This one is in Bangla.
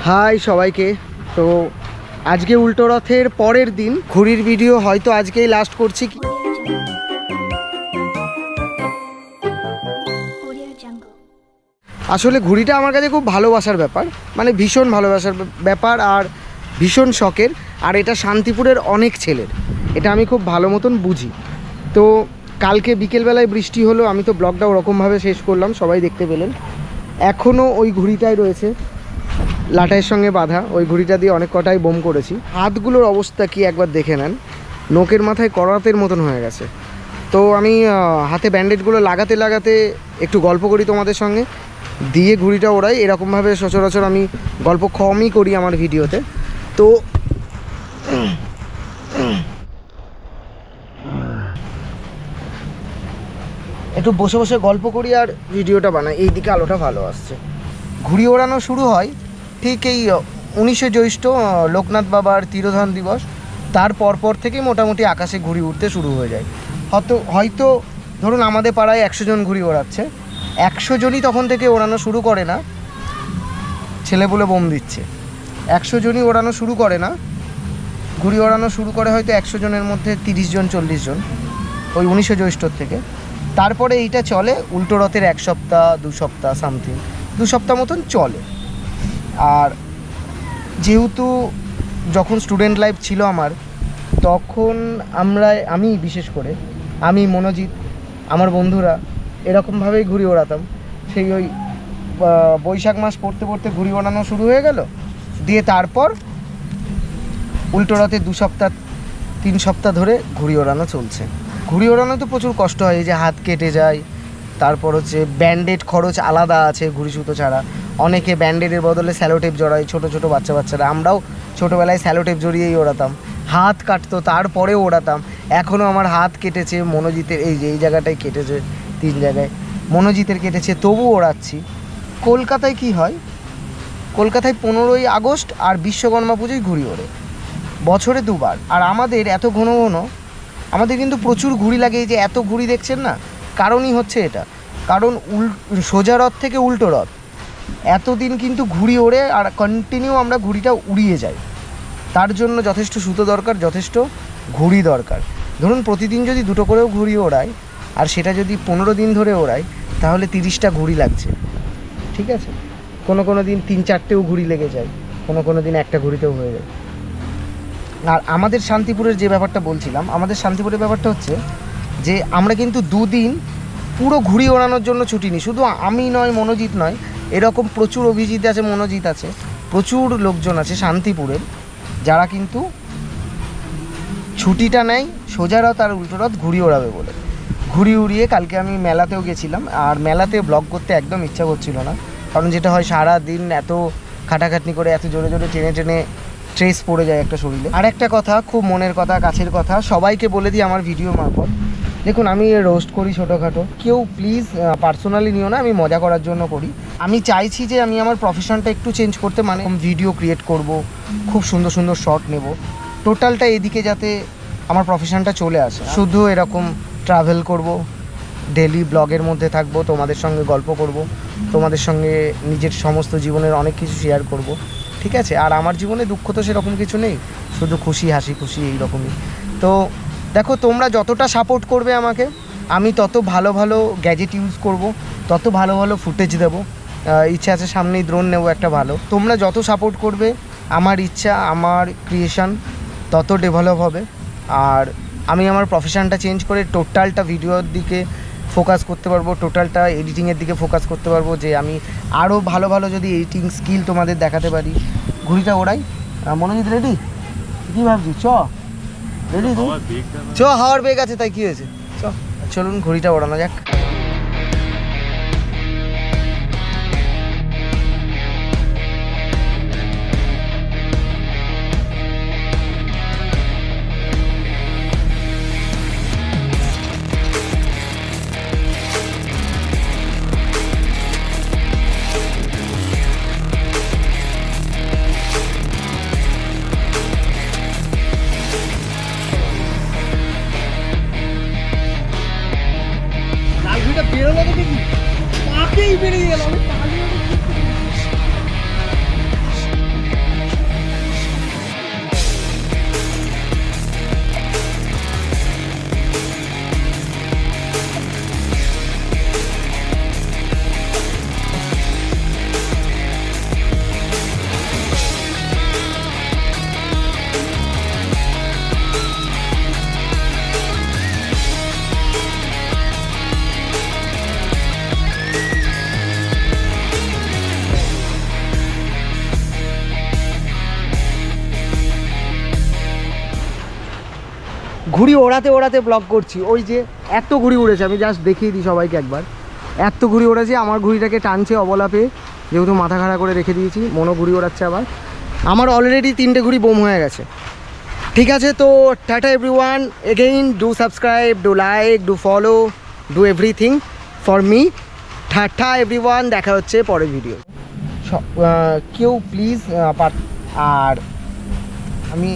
হাই সবাইকে। তো আজকে উল্টো রথের পরের দিন, ঘুড়ির ভিডিও হয়তো আজকেই লাস্ট করছি। আসলে ঘুড়িটা আমার কাছে খুব ভালোবাসার ব্যাপার, মানে ভীষণ ভালোবাসার ব্যাপার আর ভীষণ শখের। আর এটা শান্তিপুরের অনেক ছেলের, এটা আমি খুব ভালো মতন বুঝি। তো কালকে বিকেলবেলায় বৃষ্টি হলো, আমি তো ব্লগটা ওরকমভাবে শেষ করলাম, সবাই দেখতে পেলেন। এখনও ওই ঘুড়িটাই রয়েছে লাটাইয়ের সঙ্গে বাঁধা, ওই ঘুড়িটা দিয়ে অনেক কটাই বোম করেছি। হাতগুলোর অবস্থা কি একবার দেখে নেন, নোকের মাথায় করাতের মতন হয়ে গেছে। তো আমি হাতে ব্যান্ডেজগুলো লাগাতে লাগাতে একটু গল্প করি তোমাদের সঙ্গে, দিয়ে ঘুড়িটা ওড়াই। এরকমভাবে সচরাচর আমি গল্প কমই করি আমার ভিডিওতে। তো একটু বসে বসে গল্প করি আর ভিডিওটা বানাই। এই দিকে আলোটা ভালো আসছে। ঘুড়ি ওড়ানো শুরু হয় ঠিক এই 19শে জ্যৈষ্ঠ, লোকনাথ বাবার তিরোধান দিবস। তার পরপর থেকেই মোটামুটি আকাশে ঘুড়ি উঠতে শুরু হয়ে যায়। হয়তো ধরুন আমাদের পাড়ায় 100 জন ঘুড়ি ওড়াচ্ছে, 100 জনই তখন থেকে ওড়ানো শুরু করে না ছেলেপুলে বোম দিচ্ছে। 100 জনই ওড়ানো শুরু করে না, ঘুড়ি ওড়ানো শুরু করে হয়তো 100 জনের মধ্যে 30 জন 40 জন ওই 19শে জ্যৈষ্ঠর থেকে। তারপরে এইটা চলে উল্টো রথের 1 সপ্তাহ 2 সপ্তাহ সামথিং 2 সপ্তাহ মতন চলে। আর যেহেতু যখন স্টুডেন্ট লাইফ ছিল আমার, তখন আমি বিশেষ করে আমি মনোজিৎ, আমার বন্ধুরা এরকমভাবেই ঘুড়ি ওড়াতাম। সেই ওই বৈশাখ মাস পড়তে পড়তে ঘুড়ি ওড়ানো শুরু হয়ে গেল, দিয়ে তারপর উল্টো রথে 2 সপ্তাহ 3 সপ্তাহ ধরে ঘুড়ি ওড়ানো চলছে। ঘুড়ি ওড়ানো তো প্রচুর কষ্ট হয়, এই যে হাত কেটে যায়, তারপর হচ্ছে ব্যান্ডেড খরচ আলাদা আছে ঘুড়ি সুতো ছাড়া। অনেকে ব্যান্ডেডের বদলে স্যালোটেপ জড়ায়, ছোটো ছোটো বাচ্চারা। আমরাও ছোটোবেলায় স্যালোটেপ জড়িয়েই ওড়াতাম, হাত কাটতো তারপরেও ওড়াতাম। এখনও আমার হাত কেটেছে, মনোজিতের এই জায়গাটায় কেটেছে, 3 জায়গায় মনোজিতের কেটেছে, তবু ওড়াচ্ছি। কলকাতায় কি হয়, কলকাতায় 15ই আগস্ট আর বিশ্বকর্মা পুজোয় ঘুড়ি ওড়ে, বছরে 2 বার। আর আমাদের এত ঘন ঘন, আমাদের কিন্তু প্রচুর ঘুড়ি লাগে। এই যে এত ঘুড়ি দেখছেন না, কারণই হচ্ছে এটা, কারণ সোজা রথ থেকে উল্টো রথ এতদিন কিন্তু ঘুড়ি ওড়ে আর কন্টিনিউ আমরা ঘুড়িটা উড়িয়ে যাই। তার জন্য যথেষ্ট সুতো দরকার, যথেষ্ট ঘুড়ি দরকার। ধরুন প্রতিদিন যদি 2টো করেও ঘুড়ি ওড়াই, আর সেটা যদি 15 দিন ধরে ওড়াই, তাহলে 30টা ঘুড়ি লাগছে, ঠিক আছে। কোনো দিন 3-4টেও ঘুড়ি লেগে যায়, কোনো দিন একটা ঘুড়িতেও হয়ে যায়। আর আমাদের শান্তিপুরের যে ব্যাপারটা বলছিলাম, আমাদের শান্তিপুরের ব্যাপারটা হচ্ছে যে আমরা কিন্তু 2 দিন পুরো ঘুড়ি ওড়ানোর জন্য ছুটি নিই। শুধু আমি নয়, মনোজিৎ নয়, এরকম প্রচুর অভিজিৎ আছে, মনোজিৎ আছে, প্রচুর লোকজন আছে শান্তিপুরের, যারা কিন্তু ছুটিটা নেয় সোজা রথ আর উল্টো রথ ঘুড়ি ওড়াবে বলে। ঘুড়ি উড়িয়ে কালকে আমি মেলাতেও গেছিলাম, আর মেলাতে ব্লগ করতে একদম ইচ্ছা করছিল না, কারণ যেটা হয় সারা দিন এত খাটাখাটনি করে এত জোরে জোরে টেনে স্ট্রেস পড়ে যায় একটা শরীরে। আর একটা কথা, খুব মনের কথা, কাছের কথা, সবাইকে বলে দিই আমার ভিডিও মারফত, দেখুন আমি রোস্ট করি ছোটোখাটো, কেউ প্লিজ পার্সোনালি নিও না, আমি মজা করার জন্য করি। আমি চাইছি যে আমি আমার প্রফেশনটা একটু চেঞ্জ করতে, মানে ভিডিও ক্রিয়েট করব, খুব সুন্দর সুন্দর শট নেব, টোটালটা এদিকে যাতে আমার প্রফেশনটা চলে আসে। শুধু এরকম ট্রাভেল করব, ডেলি ব্লগের মধ্যে থাকবো, তোমাদের সঙ্গে গল্প করব, তোমাদের সঙ্গে নিজের সমস্ত জীবনের অনেক কিছু শেয়ার করব, ঠিক আছে। আর আমার জীবনে দুঃখ তো সেরকম কিছু নেই, শুধু খুশি, হাসি খুশি এইরকমই। তো দেখো, তোমরা যতটা সাপোর্ট করবে আমাকে, আমি তত ভালো ভালো গ্যাজেট ইউজ করব, তত ভালো ভালো ফুটেজ দেবো। ইচ্ছা আছে সামনেই ড্রোন নেবো একটা ভালো। তোমরা যত সাপোর্ট করবে, আমার ইচ্ছা, আমার ক্রিয়েশন তত ডেভেলপ হবে। আর আমি আমার প্রফেশনটা চেঞ্জ করে টোটালটা ভিডিওর দিকে ফোকাস করতে পারবো, টোটালটা এডিটিংয়ের দিকে ফোকাস করতে পারবো, যে আমি আরও ভালো ভালো যদি এডিটিং স্কিল তোমাদের দেখাতে পারি। ঘুড়িটা ওড়াই। মনোজিৎ রেডি? কী ভাবছি, রেডি হাওয়ার বেগ আছে, তাই কি হয়েছে, চলুন ঘুড়িটা ওড়ানো যাক। ঘুড়ি ওড়াতে ওড়াতে ব্লগ করছি। ওই যে এত ঘুড়ি উড়েছে, আমি জাস্ট দেখিয়ে দিই সবাইকে একবার। এত ঘুড়ি ওড়েছে, আমার ঘুড়িটাকে টানছে অবলা পেয়ে, যেহেতু মাথা খাড়া করে রেখে দিয়েছি। মনো ঘুড়ি ওড়াচ্ছে আবার। আমার অলরেডি 3টে ঘুড়ি বোম হয়ে গেছে। ঠিক আছে, তো tata everyone, again do subscribe, do like, do follow, do everything for me. Tata everyone, দেখা হচ্ছে পরের ভিডিও। কেউ প্লিজ আর আমি